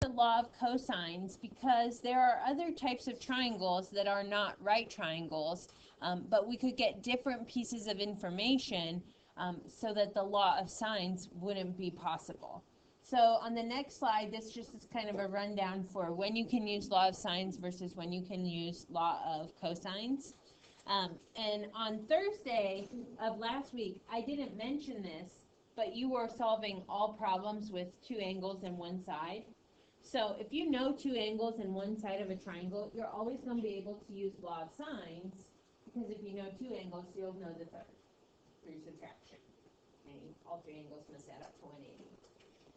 the law of cosines because there are other types of triangles that are not right triangles, but we could get different pieces of information so that the law of sines wouldn't be possible. So on the next slide, this just is kind of a rundown for when you can use law of sines versus when you can use law of cosines. And on Thursday of last week, I didn't mention this, but you were solving all problems with two angles and one side. So if you know two angles and one side of a triangle, you're always going to be able to use law of sines, because if you know two angles, you'll know the third through subtraction. Okay? All three angles must add up to 180.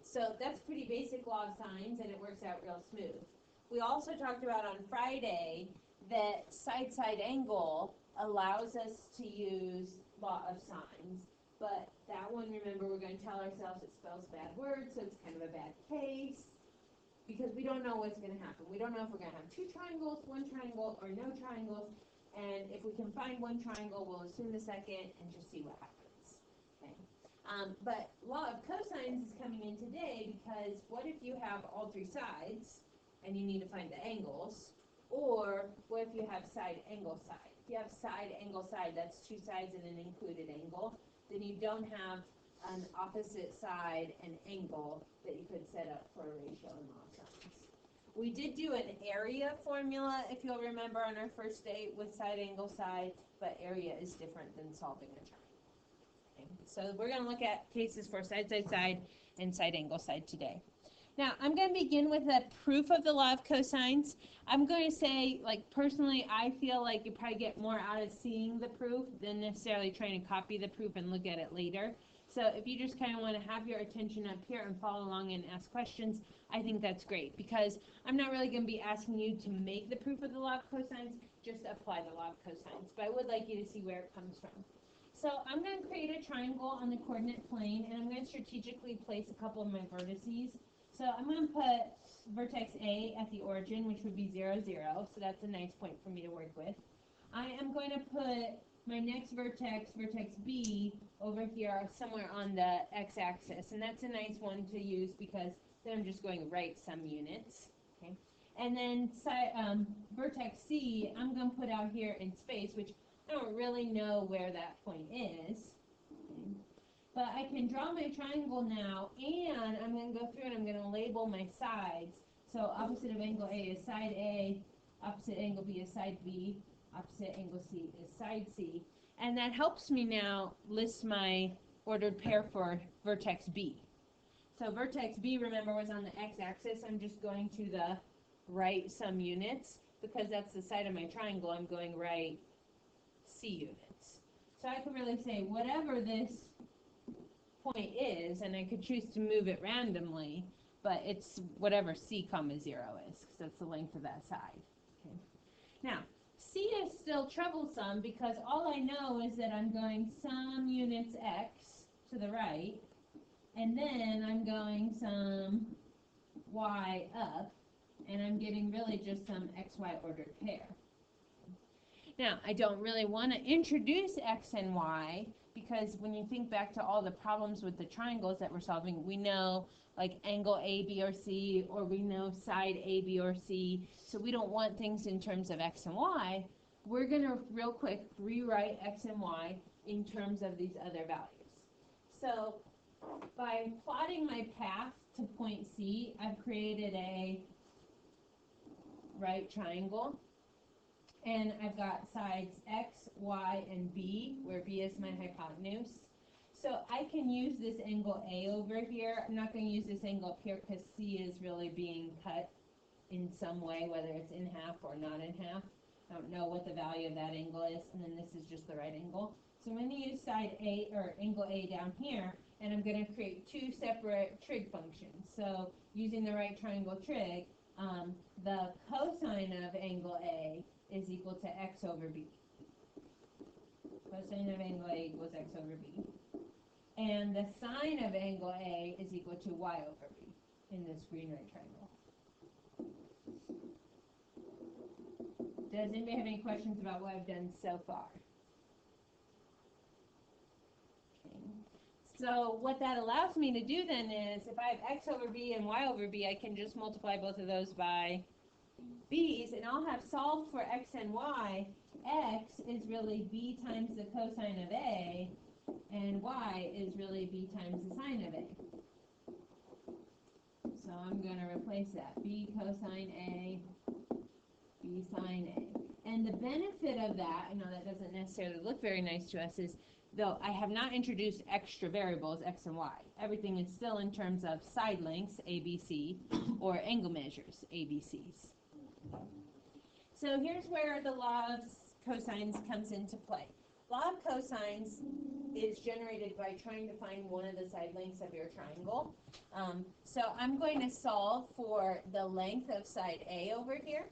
So that's pretty basic law of sines, and it works out real smooth. We also talked about on Friday that side-side angle allows us to use law of sines. But that one, remember, we're going to tell ourselves it spells bad words, so it's kind of a bad case, because we don't know what's going to happen. We don't know if we're going to have two triangles, one triangle, or no triangles. And if we can find one triangle, we'll assume the second and just see what happens. Okay. But law of cosines is coming in today because what if you have all three sides and you need to find the angles? Or what if you have side angle side? If you have side angle side, that's two sides and an included angle, then you don't have an opposite side and angle that you could set up for a ratio in law of sines. We did do an area formula, if you'll remember, on our first day with side angle side, but area is different than solving a triangle. Okay, so we're going to look at cases for side, side, side, and side angle side today. Now, I'm going to begin with a proof of the law of cosines. I'm going to say, like, personally, I feel like you probably get more out of seeing the proof than necessarily trying to copy the proof and look at it later. So if you just kind of want to have your attention up here and follow along and ask questions, I think that's great, because I'm not really going to be asking you to make the proof of the law of cosines, just apply the law of cosines. But I would like you to see where it comes from. So I'm going to create a triangle on the coordinate plane, and I'm going to strategically place a couple of my vertices. So I'm going to put vertex A at the origin, which would be 0, 0. So that's a nice point for me to work with. I am going to put my next vertex, vertex B, over here somewhere on the x-axis. And that's a nice one to use because then I'm just going right some units. Okay. And then vertex C, I'm going to put out here in space, which I don't really know where that point is. Okay. But I can draw my triangle now, and I'm going to go through and I'm going to label my sides. So opposite of angle A is side A, opposite angle B is side B, opposite angle C is side C. And that helps me now list my ordered pair for vertex B. So vertex B, remember, was on the x-axis. I'm just going to the right some units. Because that's the side of my triangle, I'm going right C units. So I could really say whatever this point is, and I could choose to move it randomly, but it's whatever C comma 0 is, because that's the length of that side. Okay. Now, C is still troublesome because all I know is that I'm going some units x to the right, and then I'm going some y up, and I'm getting really just some xy ordered pair. Now, I don't really want to introduce x and y because when you think back to all the problems with the triangles that we're solving, we know like angle A, B, or C, or we know side A, B, or C, so we don't want things in terms of x and y. We're going to real quick rewrite x and y in terms of these other values. So by plotting my path to point C, I've created a right triangle. And I've got sides x, y, and b, where b is my hypotenuse. So I can use this angle A over here. I'm not going to use this angle up here because C is really being cut in some way, whether it's in half or not in half. I don't know what the value of that angle is, and then this is just the right angle. So I'm going to use side A, or angle A down here, and I'm going to create two separate trig functions. So using the right triangle trig, the cosine of angle A is equal to x over b. Cosine of angle A equals x over b. And the sine of angle A is equal to y over b in this green right triangle. Does anybody have any questions about what I've done so far? Okay. So what that allows me to do then is, if I have x over b and y over b, I can just multiply both of those by b's, and I'll have solved for x and y. X is really b times the cosine of a, and y is really b times the sine of a. So I'm going to replace that. B cosine a, b sine a. And the benefit of that, I know that doesn't necessarily look very nice to us, is though I have not introduced extra variables, x and y. Everything is still in terms of side lengths, ABC, or angle measures, ABCs. So here's where the law of cosines comes into play. Law of cosines is generated by trying to find one of the side lengths of your triangle. So I'm going to solve for the length of side A over here.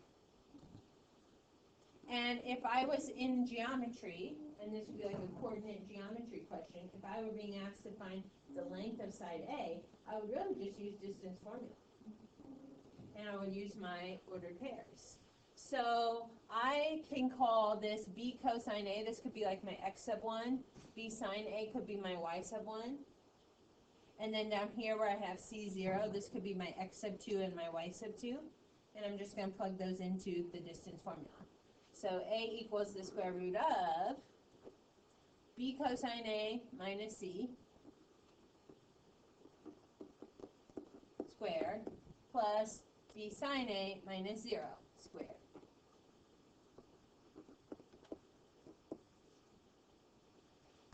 And if I was in geometry, and this would be like a coordinate geometry question, if I were being asked to find the length of side A, I would really just use distance formula. And I would use my ordered pairs. So I can call this b cosine A. This could be like my x sub 1. B sine A could be my y sub 1. And then down here where I have C0, this could be my x sub 2 and my y sub 2. And I'm just going to plug those into the distance formula. So A equals the square root of b cosine A minus C squared plus b sine A minus 0 squared.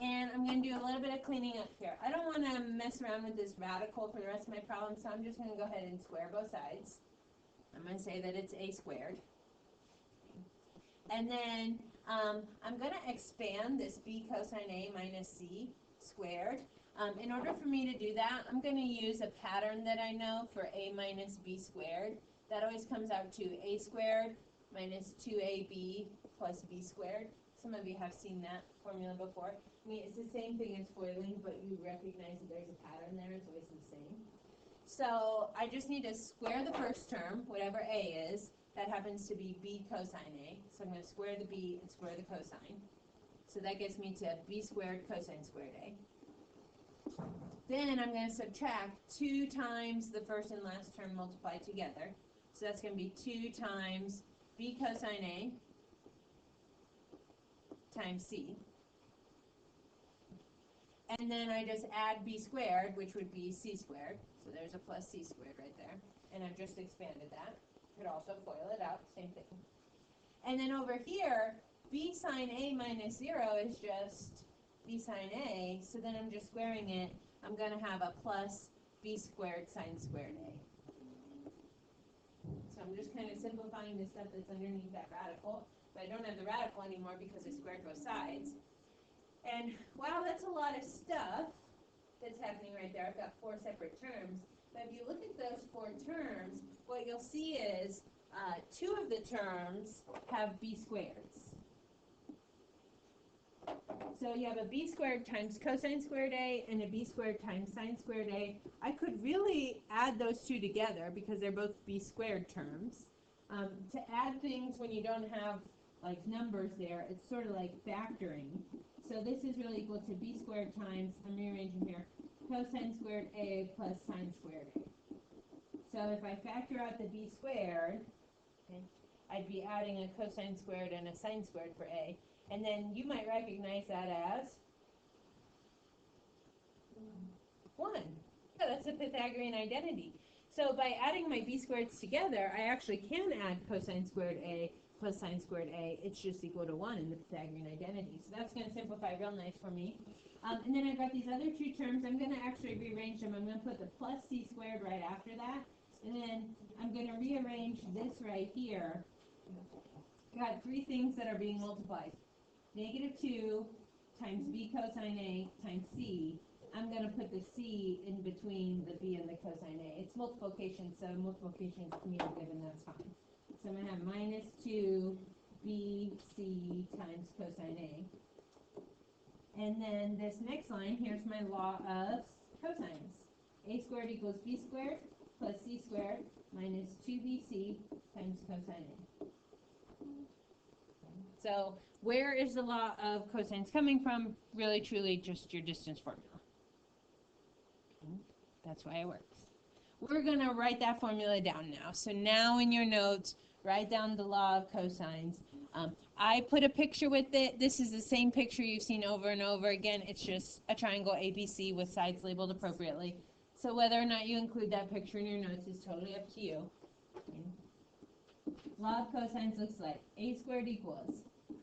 And I'm going to do a little bit of cleaning up here. I don't want to mess around with this radical for the rest of my problem, so I'm just going to go ahead and square both sides. I'm going to say that it's a squared. And then I'm going to expand this b cosine A minus c squared. In order for me to do that, I'm going to use a pattern that I know for a minus b squared. That always comes out to a squared minus 2ab plus b squared. Some of you have seen that formula before. I mean, it's the same thing as FOILing, but you recognize that there's a pattern there. It's always the same. So I just need to square the first term, whatever a is. That happens to be b cosine A. So I'm going to square the b and square the cosine. So that gets me to b squared cosine squared A. Then I'm going to subtract 2 times the first and last term multiplied together. So that's going to be 2 times b cosine A times c. And then I just add b squared, which would be c squared. So there's a plus c squared right there. And I've just expanded that. Could also FOIL it out, same thing. And then over here, b sine A minus 0 is just b sine A. So then I'm just squaring it. I'm going to have a plus b squared sine squared A. So I'm just kind of simplifying the stuff that's underneath that radical. But I don't have the radical anymore because I squared both sides. And wow, that's a lot of stuff that's happening right there. I've got 4 separate terms. But if you look at those 4 terms, what you'll see is 2 of the terms have b squareds. So you have a b squared times cosine squared A and a b squared times sine squared A. I could really add those 2 together because they're both b squared terms. To add things when you don't have like numbers there, it's sort of like factoring. So this is really equal to b squared times, I'm rearranging here, cosine squared A plus sine squared A. So if I factor out the b squared, okay, I'd be adding a cosine squared and a sine squared for A. And then you might recognize that as 1. Yeah, that's a Pythagorean identity. So by adding my b squareds together, I actually can add cosine squared A plus sine squared A. It's just equal to 1 in the Pythagorean identity. So that's going to simplify real nice for me. And then I've got these other 2 terms. I'm going to actually rearrange them. I'm going to put the plus c squared right after that. And then I'm going to rearrange this right here. Got 3 things that are being multiplied. Negative 2 times b cosine A times c. I'm going to put the c in between the b and the cosine A. It's multiplication, so multiplication is commutative, and that's fine. So I'm going to have minus 2 bc times cosine A. And then this next line, here's my law of cosines. A squared equals b squared plus c squared minus 2bc times cosine A. So where is the law of cosines coming from? Really, truly, just your distance formula. That's why it works. We're going to write that formula down now. So now in your notes, write down the law of cosines. I put a picture with it. This is the same picture you've seen over and over again. It's just a triangle ABC with sides labeled appropriately. So whether or not you include that picture in your notes is totally up to you. Law of cosines looks like a squared equals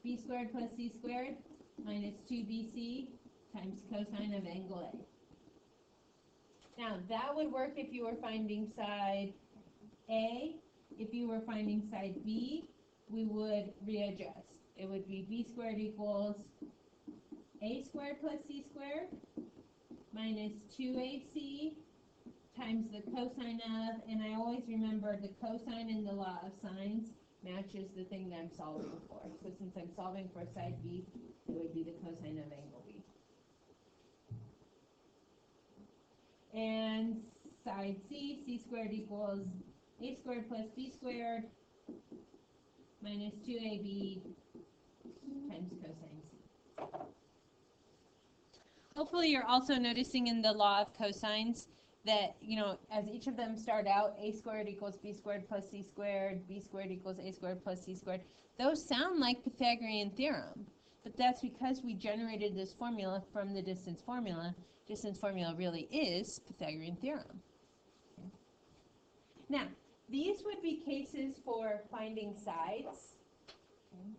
b squared plus c squared minus 2bc times cosine of angle A. Now, that would work if you were finding side A. If you were finding side B, we would readjust. It would be b squared equals a squared plus c squared minus 2ac times the cosine of, and I always remember the cosine in the law of sines matches the thing that I'm solving for. So since I'm solving for side B, it would be the cosine of angle B. And side C squared equals a squared plus b squared minus 2ab times cosine C. Hopefully you're also noticing in the law of cosines that, as each of them start out, a squared equals b squared plus c squared, b squared equals a squared plus c squared. Those sound like Pythagorean theorem, but that's because we generated this formula from the distance formula. Distance formula really is Pythagorean theorem. Okay. Now, these would be cases for finding sides. Okay.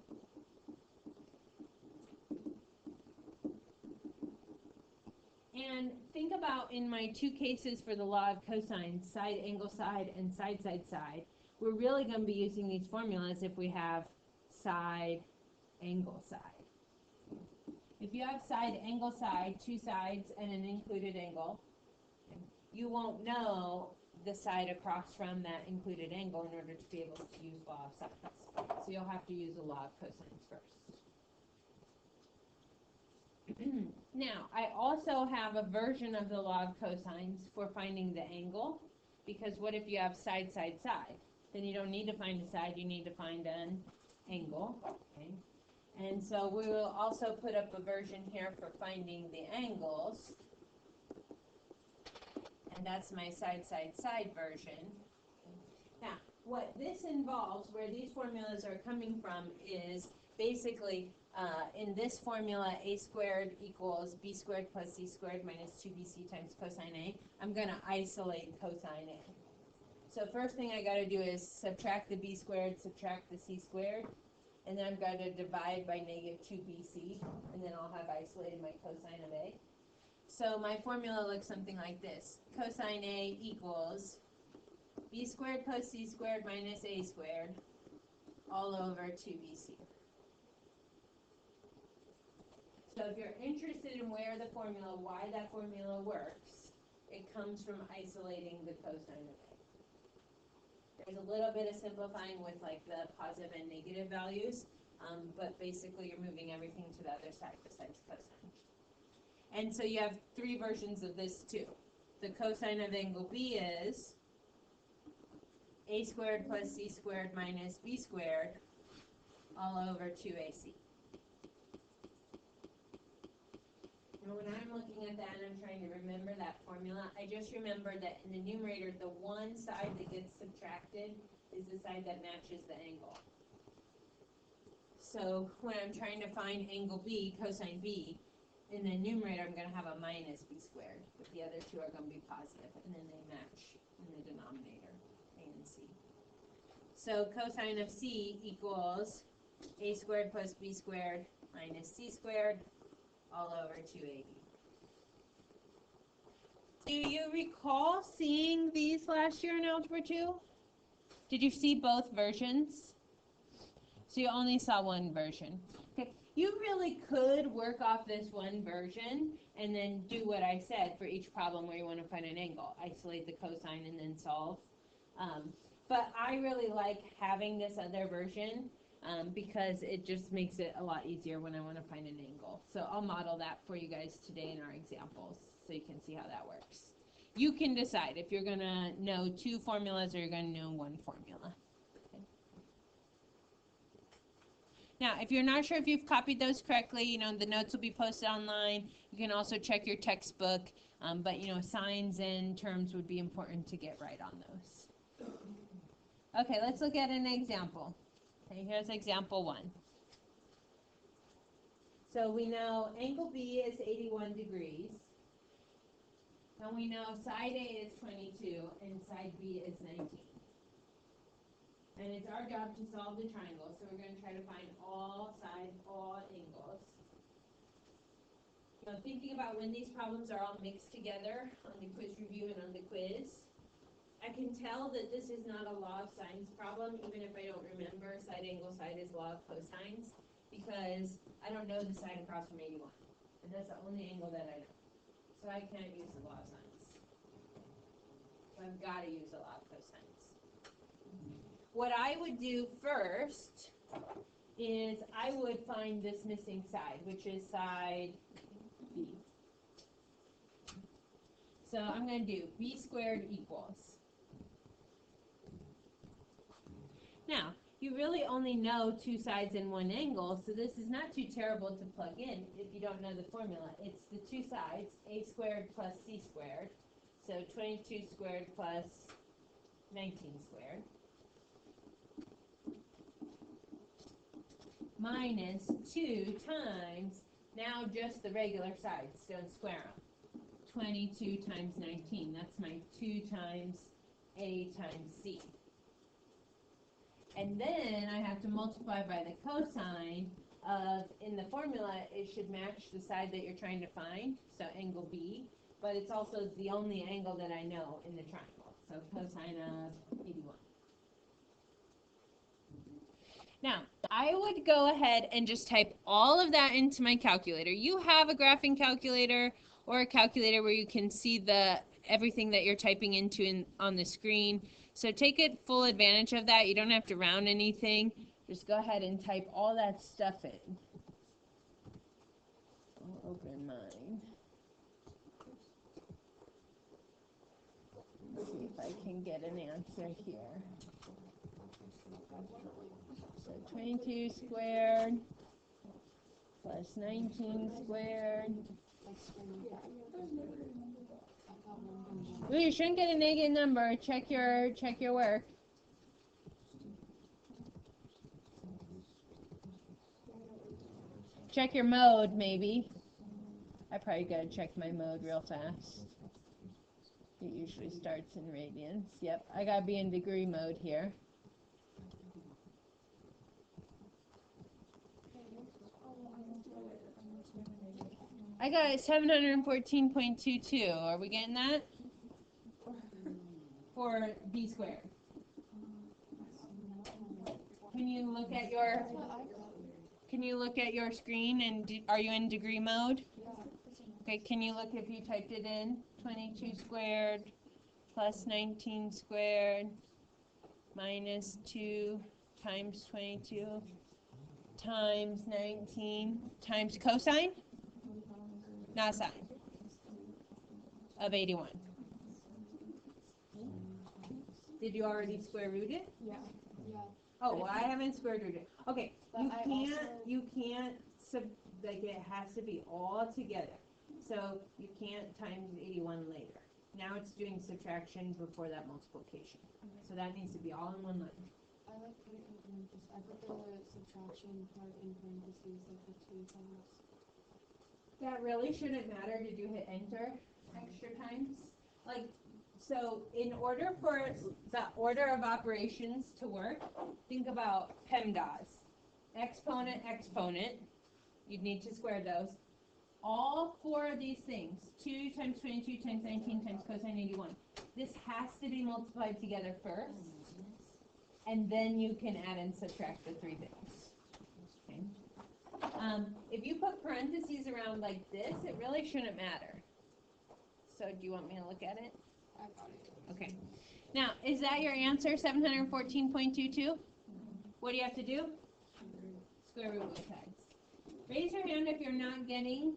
And think about in my two cases for the law of cosines, side, angle, side, and side, side, side. We're really going to be using these formulas if we have side, angle, side. If you have side, angle, side, two sides, and an included angle, you won't know the side across from that included angle in order to be able to use law of sines. So you'll have to use the law of cosines first. Now, I also have a version of the law of cosines for finding the angle, because what if you have side, side, side? Then you don't need to find a side, you need to find an angle. Okay. And so we will also put up a version here for finding the angles. And that's my side, side, side version. Now, what this involves, where these formulas are coming from, is basically in this formula, a squared equals b squared plus c squared minus 2bc times cosine A. I'm going to isolate cosine A. So first thing I got to do is subtract the b squared, subtract the c squared, and then I'm going to divide by negative 2bc, and then I'll have isolated my cosine of A. So my formula looks something like this. Cosine A equals b squared plus c squared minus a squared all over 2bc. So if you're interested in why that formula works, it comes from isolating the cosine of A. There's a little bit of simplifying with like the positive and negative values, but basically you're moving everything to the other side besides cosine. And so you have three versions of this too. The cosine of angle B is a squared plus c squared minus b squared all over 2ac. And when I'm looking at that and I'm trying to remember that formula, I just remember that in the numerator, the one side that gets subtracted is the side that matches the angle. So when I'm trying to find angle B, cosine B, in the numerator I'm going to have a minus b squared, but the other two are going to be positive, and then they match in the denominator, A and C. So cosine of C equals a squared plus b squared minus c squared all over 2ab. Do you recall seeing these last year in Algebra 2? Did you see both versions? So you only saw one version. Okay. You really could work off this one version and then do what I said for each problem where you want to find an angle. Isolate the cosine and then solve. But I really like having this other version because it just makes it a lot easier when I want to find an angle. So I'll model that for you guys today in our examples so you can see how that works. You can decide if you're going to know two formulas or you're going to know one formula. Okay. Now, if you're not sure if you've copied those correctly, the notes will be posted online. You can also check your textbook. But, you know, signs and terms would be important to get right on those. Okay, let's look at an example. Okay, here's example 1. So we know angle B is 81 degrees. And we know side A is 22 and side B is 19. And it's our job to solve the triangle, so we're going to try to find all sides, all angles. Now, thinking about when these problems are all mixed together on the quiz review and on the quiz, I can tell that this is not a law of sines problem, even if I don't remember side angle side is law of cosines, because I don't know the side across from 81. And that's the only angle that I know. So I can't use the law of sines. So I've got to use the law of cosines. What I would do first is I would find this missing side, which is side B. So I'm going to do B squared equals. Now, you really only know two sides and one angle, so this is not too terrible to plug in if you don't know the formula. It's the two sides, a squared plus c squared. So 22 squared plus 19 squared. Minus 2 times, now just the regular sides, don't square them. 22 times 19, that's my 2 times a times c. And then I have to multiply by the cosine of, in the formula, it should match the side that you're trying to find, so angle B, but it's also the only angle that I know in the triangle, so cosine of 81. Now, I would go ahead and just type all of that into my calculator. You have a graphing calculator or a calculator where you can see everything that you're typing into on the screen. So take full advantage of that. You don't have to round anything. Just go ahead and type all that stuff in. I'll open mine. Let's see if I can get an answer here. So 22 squared plus 19 squared. Ooh, you shouldn't get a negative number. Check your work. Check your mode, maybe. I probably gotta check my mode real fast. It usually starts in radians. Yep, I gotta be in degree mode here. I got 714.22. Are we getting that? For b squared. Can you look at your screen and are you in degree mode? Okay, can you look if you typed it in? 22 squared plus 19 squared minus 2 times 22 times 19 times cosine? Not sine. Of 81. Did you already square root it? Yeah. Oh, well, I haven't square rooted it. Okay, you can't, like, it has to be all together. So you can't times 81 later. Now it's doing subtraction before that multiplication. Okay. So that needs to be all in one line. I like putting it in I put the subtraction part in parentheses, like the 2 times. That really shouldn't matter. Did you hit enter extra times? Like, so in order for the order of operations to work, think about PEMDAS. Exponent, exponent. You'd need to square those. All 4 of these things, 2 times 22 times 19 times cosine 81. This has to be multiplied together first, and then you can add and subtract the 3 things. Okay. If you put parentheses around like this, it really shouldn't matter. So do you want me to look at it? I got it. Okay. Now, is that your answer, 714.22? What do you have to do? Square root both sides. Raise your hand if you're not getting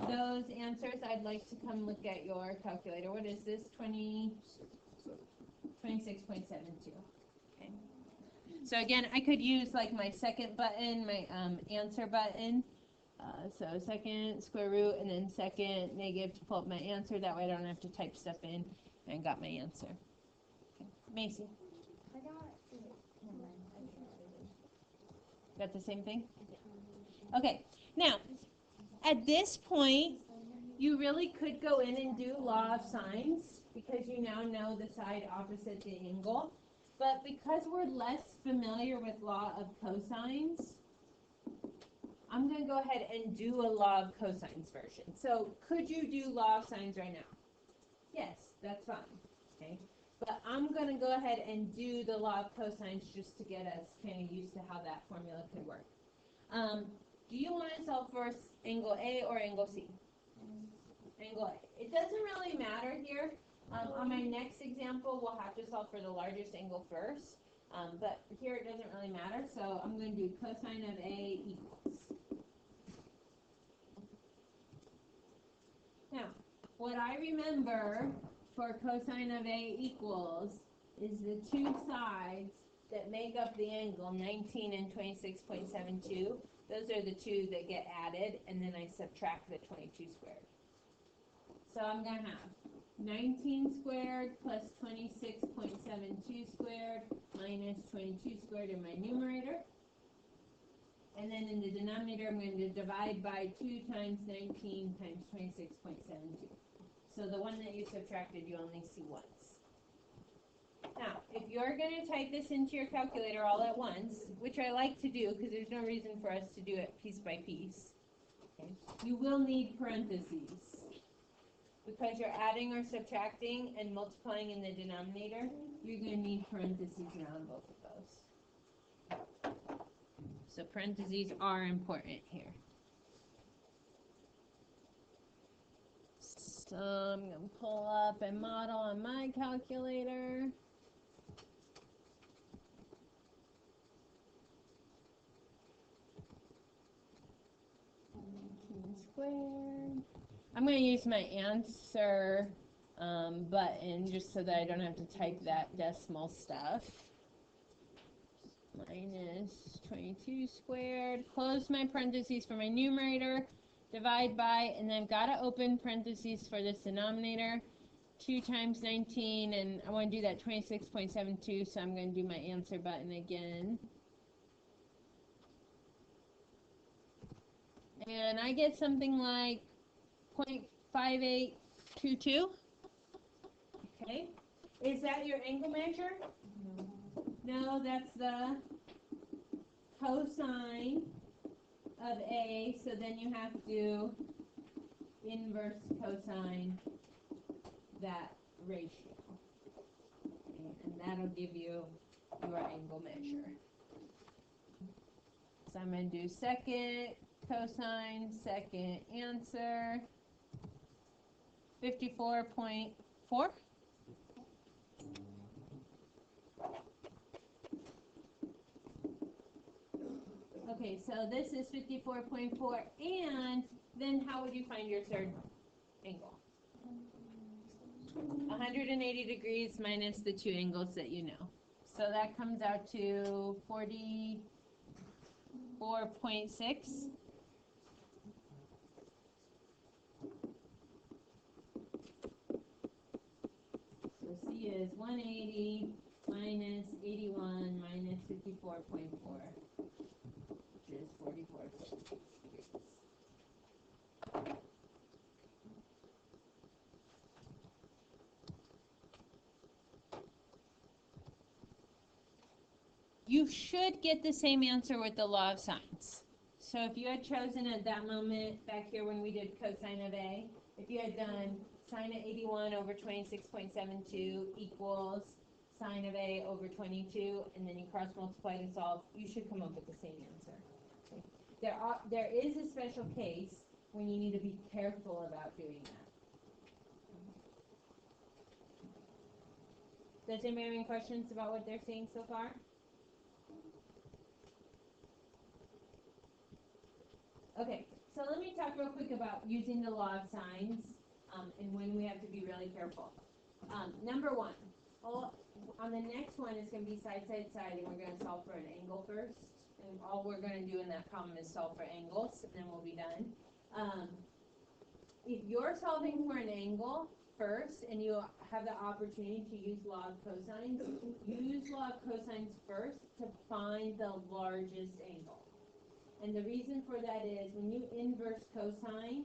those answers. I'd like to come look at your calculator. What is this? 26.72. Okay. So again, I could use like my second button, my answer button, So second square root and then second negative to pull up my answer. That way I don't have to type stuff in and got my answer. Okay. Macy, I got, never mind, I don't know what it is. got the same thing? Okay, now at this point, you really could go in and do law of sines because you now know the side opposite the angle. But because we're less familiar with law of cosines, I'm going to go ahead and do a law of cosines version. So could you do law of sines right now? Yes, that's fine. Okay, but I'm going to go ahead and do the law of cosines just to get us kind of used to how that formula could work. Do you want to solve for angle A or angle C? Angle A. It doesn't really matter here. On my next example, we'll have to solve for the largest angle first. But here it doesn't really matter, so I'm going to do cosine of A equals. Now, what I remember for cosine of A equals is the two sides that make up the angle, 19 and 26.72. Those are the two that get added, and then I subtract the 22 squared. So I'm going to have 19 squared plus 26.72 squared minus 22 squared in my numerator. And then in the denominator, I'm going to divide by 2 times 19 times 26.72. So the one that you subtracted, you only see once. Now, if you're going to type this into your calculator all at once, which I like to do because there's no reason for us to do it piece by piece, okay, you will need parentheses. Because you're adding or subtracting and multiplying in the denominator, you're going to need parentheses around both of those. So parentheses are important here. So I'm going to pull up a model on my calculator. Squared. I'm going to use my answer button just so that I don't have to type that decimal stuff. Minus 22 squared. Close my parentheses for my numerator. Divide by, and then I've got to open parentheses for this denominator. 2 times 19, and I want to do that 26.72, so I'm going to do my answer button again. And I get something like 0.5822. Okay. Is that your angle measure? No, that's the cosine of A. So then you have to inverse cosine that ratio. Okay, and that'll give you your angle measure. So I'm going to do second cosine, second answer, 54.4. Okay, so this is 54.4, and then how would you find your third angle? 180 degrees minus the two angles that you know. So that comes out to 44.6. So C is 180 minus 81 minus 54.4, which is 44.6 degrees. You should get the same answer with the law of sines. So if you had chosen at that moment back here when we did cosine of A, if you had done sine of 81 over 26.72 equals sine of A over 22, and then you cross multiply to solve, you should come up with the same answer. Okay. There is a special case when you need to be careful about doing that. Does anybody have any questions about what they're seeing so far? Okay, so let me talk real quick about using the law of sines and when we have to be really careful. Number one, on the next one is going to be side, side, side, and we're going to solve for an angle first. And all we're going to do in that problem is solve for angles, and then we'll be done. If you're solving for an angle first, and you have the opportunity to use law of cosines, use law of cosines first to find the largest angle. And the reason for that is when you inverse cosine,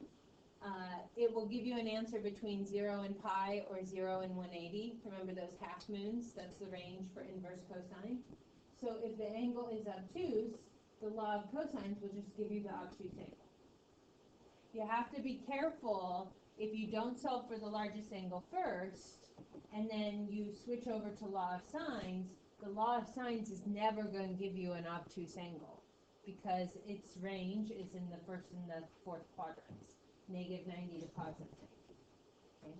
it will give you an answer between 0 and pi or 0 and 180. Remember those half moons? That's the range for inverse cosine. So if the angle is obtuse, the law of cosines will just give you the obtuse angle. You have to be careful if you don't solve for the largest angle first, and then you switch over to law of sines. The law of sines is never going to give you an obtuse angle because its range is in the first and the fourth quadrants, -90 to +90. Okay?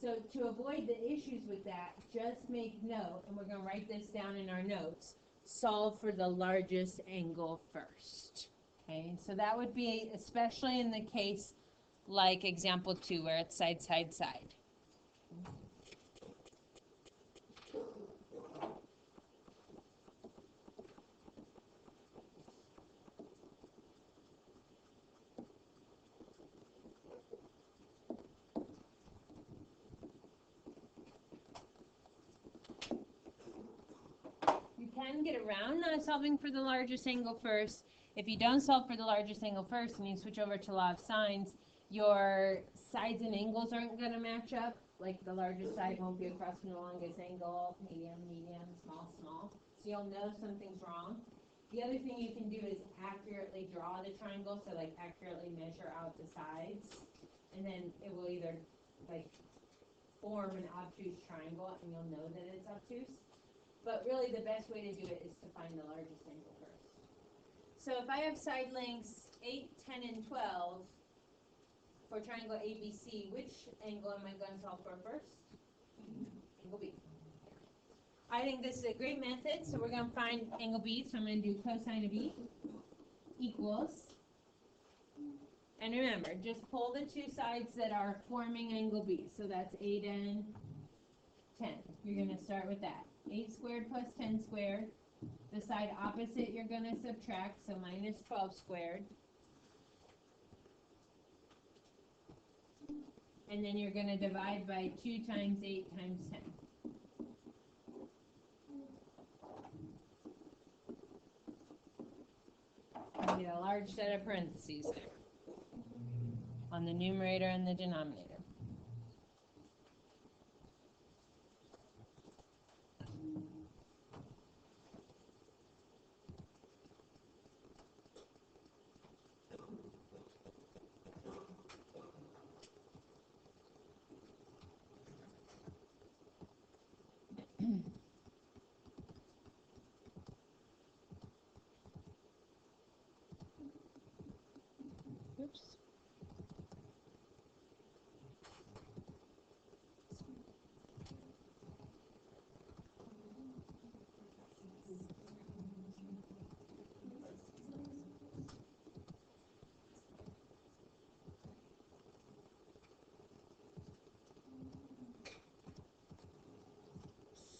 So to avoid the issues with that, just make note, and we're going to write this down in our notes, solve for the largest angle first. Okay, so that would be especially in the case like example 2 where it's side, side, side. You can get around not solving for the largest angle first. If you don't solve for the largest angle first and you switch over to law of sines, your sides and angles aren't going to match up. Like the largest side won't be across from the longest angle, medium, medium, small, small. So you'll know something's wrong. The other thing you can do is accurately draw the triangle, so like accurately measure out the sides. And then it will either like form an obtuse triangle and you'll know that it's obtuse. But really the best way to do it is to find the largest angle first. So if I have side lengths 8, 10, and 12 for triangle ABC, which angle am I going to solve for first? Angle B. I think this is a great method, so we're going to find angle B. So I'm going to do cosine of E equals, and remember, just pull the two sides that are forming angle B. So that's 8 and 10. You're going to start with that. 8 squared plus 10 squared. The side opposite you're going to subtract, so minus 12 squared. And then you're going to divide by 2 times 8 times 10. You get a large set of parentheses there on the numerator and the denominator. Oops.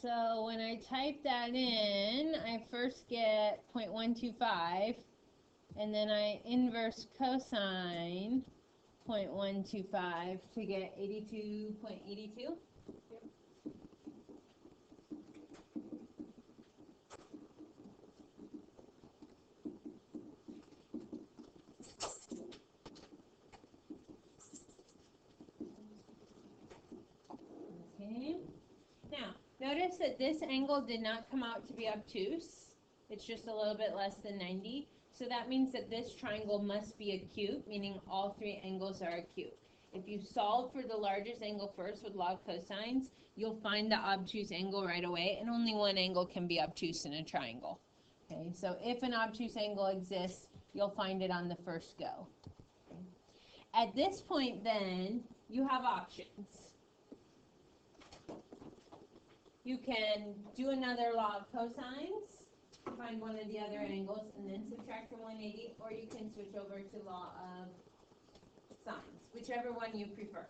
So when I type that in, I first get 0.125, and then I inverse cosine 0.125 to get 82.82. Okay. Now, notice that this angle did not come out to be obtuse. It's just a little bit less than 90. So that means that this triangle must be acute, meaning all three angles are acute. If you solve for the largest angle first with law of cosines, you'll find the obtuse angle right away, and only one angle can be obtuse in a triangle. Okay, so if an obtuse angle exists, you'll find it on the first go. Okay. At this point, then, you have options. You can do another law of cosines, find one of the other angles, and then subtract from 180, or you can switch over to law of sines, whichever one you prefer.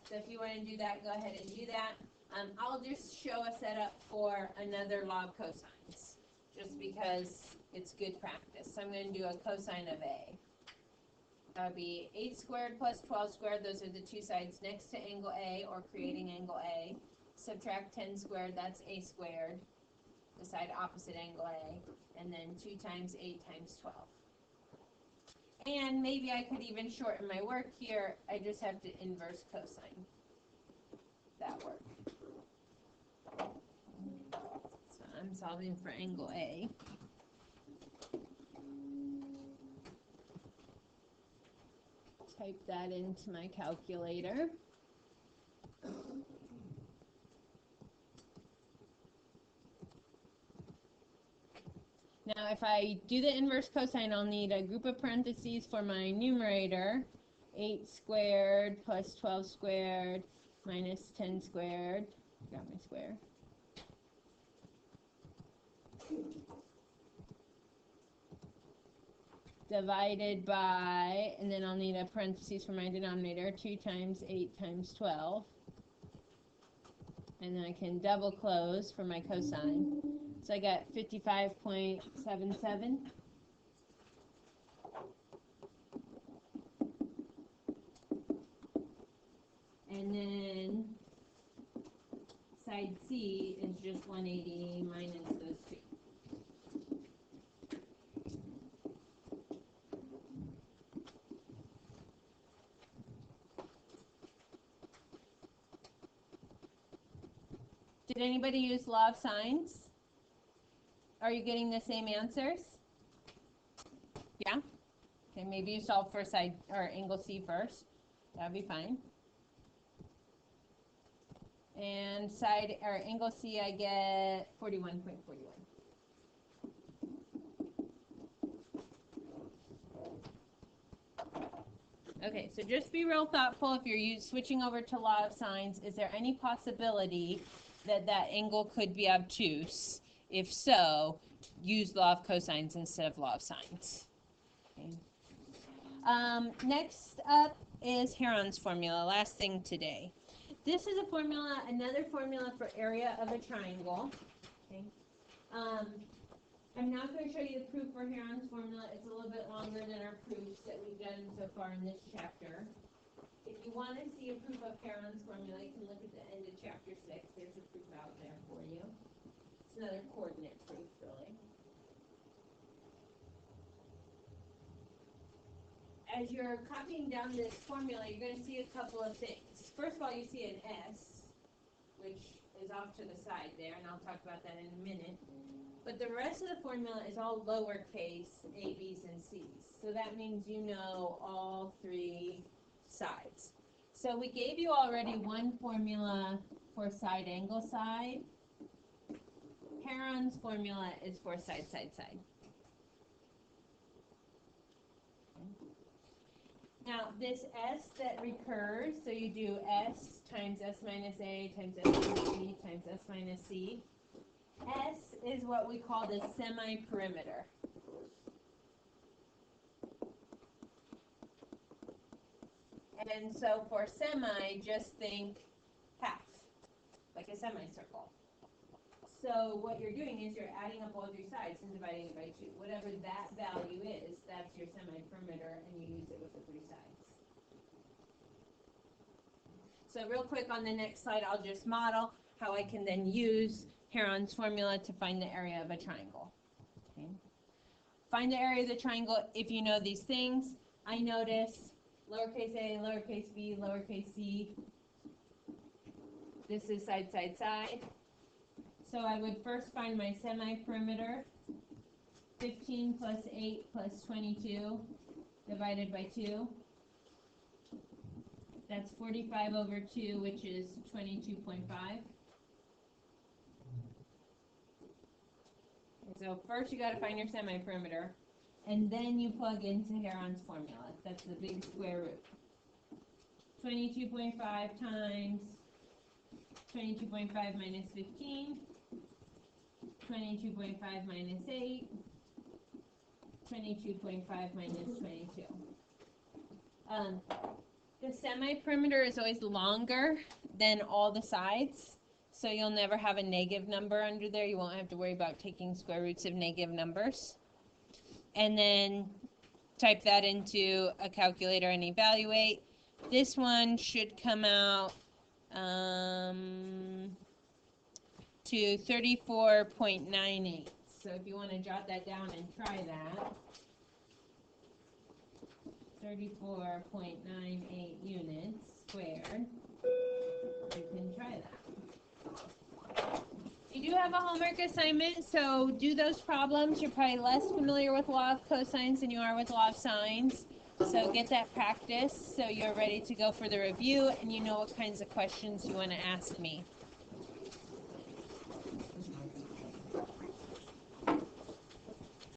So if you want to do that, go ahead and do that. I'll just show a setup for another law of cosines. just because it's good practice. So I'm going to do a cosine of A. That would be 8 squared plus 12 squared. Those are the two sides next to angle A or creating angle A. Subtract 10 squared, that's A squared. The side opposite angle A. And then 2 times 8 times 12. And maybe I could even shorten my work here. I just have to inverse cosine that work. So I'm solving for angle A. Type that into my calculator. Now, if I do the inverse cosine, I'll need a group of parentheses for my numerator. 8 squared plus 12 squared minus 10 squared. Got my square. Divided by, and then I'll need a parentheses for my denominator, 2 times 8 times 12. And then I can double close for my cosine. So I got 55.77. And then side C is just 180 minus those two. Did anybody use law of sines? Are you getting the same answers? Yeah? Okay, maybe you solve for side or angle C first. That would be fine. And side or angle C, I get 41.41. Okay, so just be real thoughtful if you're switching over to law of sines. Is there any possibility that that angle could be obtuse? If so, use law of cosines instead of law of sines. Okay. Next up is Heron's formula, last thing today. This is a formula, another formula for area of a triangle. Okay. I'm not going to show you the proof for Heron's formula. It's a little bit longer than our proofs that we've done so far in this chapter. If you want to see a proof of Heron's formula, you can look at the end of chapter 6. There's a proof out there for you. It's another coordinate proof, really. As you're copying down this formula, you're going to see a couple of things. First of all, you see an S, which is off to the side there, and I'll talk about that in a minute. But the rest of the formula is all lowercase a, b's, and c's. So that means you know all three sides. So we gave you already one formula for side, angle, side. Heron's formula is for side, side, side. Now, this S that recurs, so you do S times S minus A times S minus B times S minus C. S is what we call the semi-perimeter. And so for semi, just think half, like a semicircle. So what you're doing is you're adding up all of your sides and dividing it by 2. Whatever that value is, that's your semi-perimeter, and you use it with the 3 sides. So real quick on the next slide, I'll just model how I can then use Heron's formula to find the area of a triangle. Okay. Find the area of the triangle if you know these things. I notice lowercase a, lowercase b, lowercase c. This is side, side, side. So I would first find my semi-perimeter. 15 plus 8 plus 22 divided by 2. That's 45 over 2, which is 22.5. So first you got to find your semi-perimeter, and then you plug into Heron's formula. That's the big square root. 22.5 times 22.5 minus 15, 22.5 minus 8, 22.5 minus 22. The semi-perimeter is always longer than all the sides. So you'll never have a negative number under there. You won't have to worry about taking square roots of negative numbers. And then type that into a calculator and evaluate. This one should come out to 34.98. So if you want to jot that down and try that, 34.98 units squared. You can try that. You do have a homework assignment, so do those problems. You're probably less familiar with law of cosines than you are with law of sines. So get that practice so you're ready to go for the review and you know what kinds of questions you want to ask me.